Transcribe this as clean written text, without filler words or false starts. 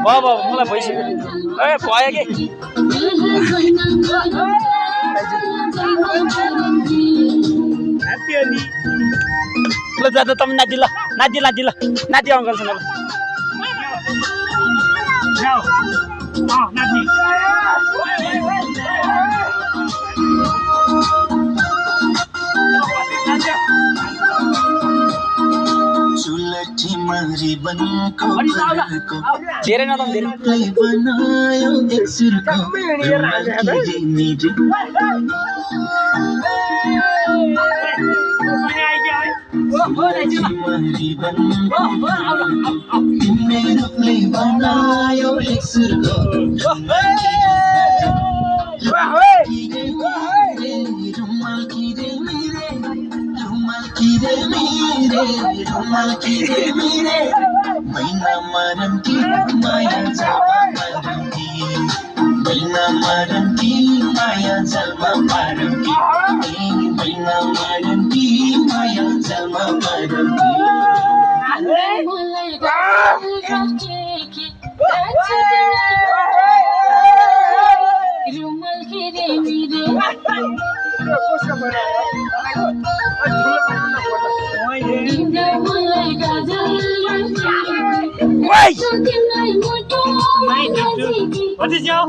बाबा मलाई भइसक्यो ए भयो कि ल जाँदा त नाति ल नाति नाति ल नाति अङ्कलसँग धेरै न Baina maranti maya jalma maranti baina maranti maya jalma maranti What is your?